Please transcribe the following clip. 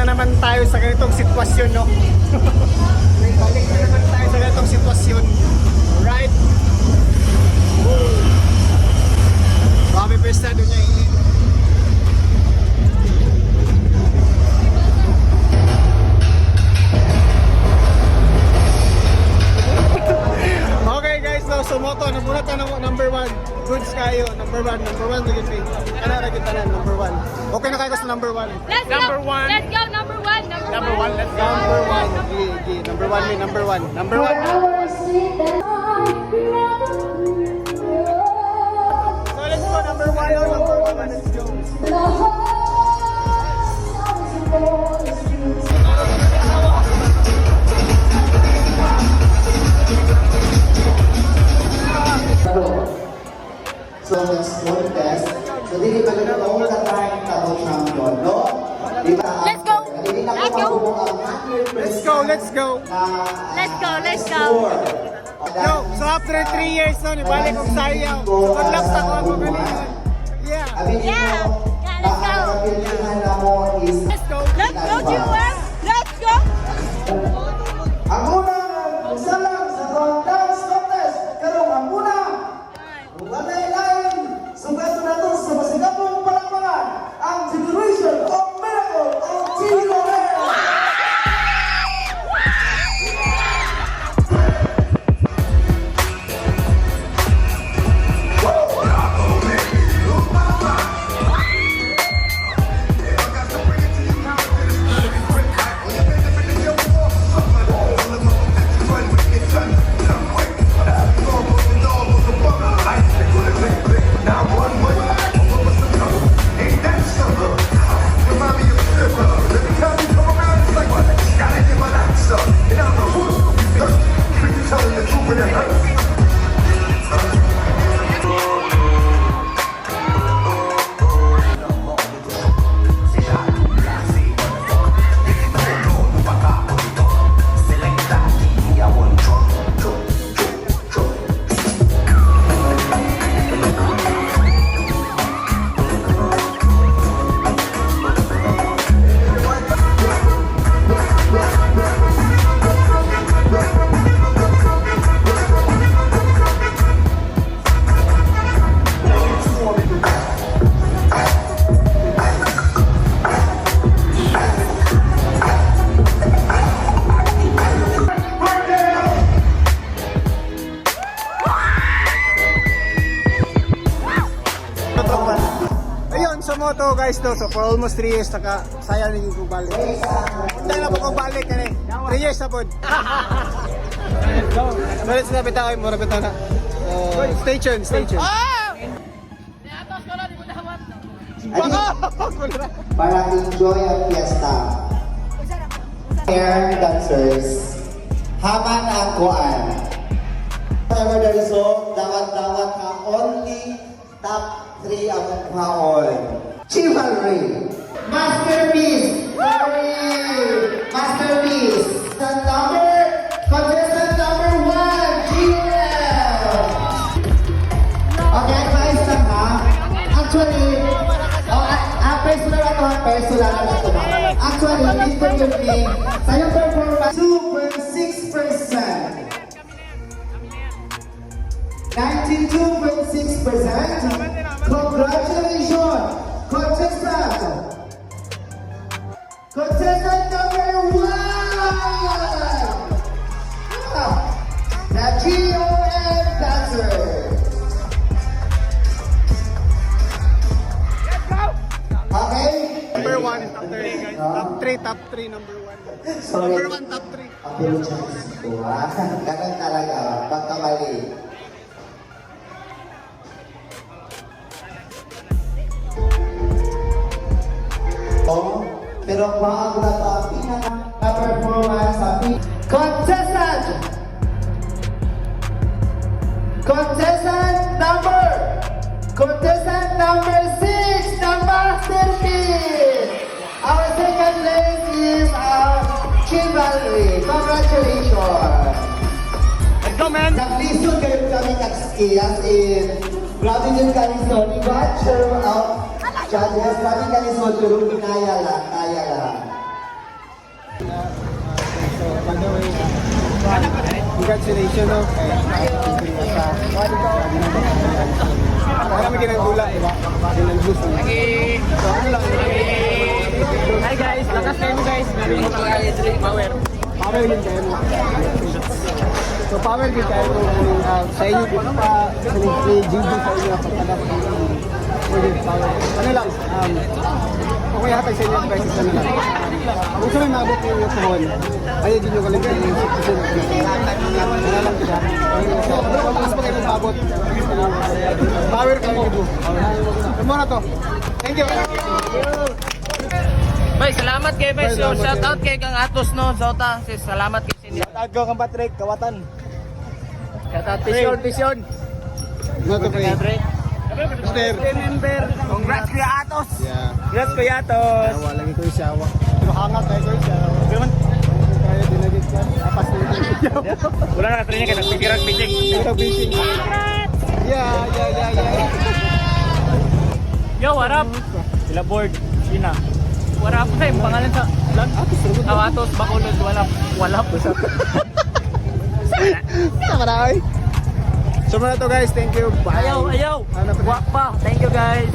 naman tayo sa ganitong sitwasyon, no? Balik na naman tayo sa ganitong sitwasyon. Alright? Grabe pesta doon niya init. Okay guys, so sumoto na muna tayo ng number 1. Goods kayo, number 1 lagi kayo. Ano lagi tanan, number 1. Okay na kayo sa number 1. Let's Number go. one. Let's go. Number one. Number one, let's go. Number 1. Number 1 may number 1. Number 1. So let's go number 1 or number 1. Let's go. So next contest, so dili pa rin all the time tabo champion, no? Di ba? Let's go. Dili na Let's ko go. mabubuo ang 100% Let's go, let's go. Let's go, let's go. score. Yo, so after 3 years no, ibalik kong sayaw. So good luck sa ako magalingan. Yeah. Sabi niyo, Yeah. Yeah, let's go. ang kapilihan na mo is Let's go. Let's go, Jewel. Let's go. ang unang salang sa dance contest. Karong ang unang walay lain sugato na to sa masigapong palakpakan ang Generation of Miracle ang Team Loren. Ayun, sa moto guys no, so for almost 3 years sayang naging kong balik. Hindi na po kong balik ka 3 years na po. So let's na bitaw mo, bitaw na. Stay tuned, stay tuned. Para enjoy ang fiesta. Air dancers. Haman ang kuan. Whatever the result, dawat-dawat ka only top 3 ang kuhaon. Chivalry. Masterpiece. Masterpiece. Contestant number 1, GL. Okay, advice lang ha. Actually, personal na ito ba? Actually, Mr. Yumi, sa iyong performance, 2.6%. 92.6%. Congratulations, contestant! Contestant number 1! The GOM dancer! Okay? Number 1 is top 3 guys. Top 3, number 1. Sorry. Number 1, top 3. Apologize ko ha. Ganun talaga. Pagkamali. Oh, pero bago na ito ang pinaka-performance sa contestant! Contestant number 6, the masterpiece! Our second place is our Chivalry. Congratulations! Let's go man! Nag-listen kayo kami kag-skills in grabe din kami so i-watch out judges, grabe kami so pero kaya lang. Congratulations, no? Para may ginagula, diba? Ginag-boost. So, ano lang, Hi guys, lakas kayo guys. Meron mo talaga power. power din kayo mo. So, power din kayo mo. Sa inyo, dito pa, sa GG sa inyo, pagkadap ng power. Ano lang, okay hatag sa inyo, guys, isa na lang. Kung saan may mabot yung pohon, ayaw din yung kalimpan yung 6%. Wala lang kita. Pagkakas pa kayo ng mabot. Power kayo nyo. Ano na to? Thank you. Bay, salamat kay Bay. So, Salamat shout kayo. out kay Kang Atos no, Zota. Salamat kay Sinya. Agaw kang Patrick, kawatan. Shout out Pisyon. Ano to, pre? Mister. Member. Congrats kay Atos. Yeah. Congrats kay Atos. Yawa lagi ko yung siyawa. Pero hangat tayo ko yung siyawa. Kaya dinagit ka. Apas na yung Wala na katrina kay nagpigirag pitching. Ito fishing. Yeah. Yo, what up? Sila board. Sina. What up sa yung pangalan sa vlog? Atos Bacolod. Wala po sa. Tama na ay. So muna to guys, thank you. Bye. Ayaw. Ano pa? Wak pa. Thank you guys.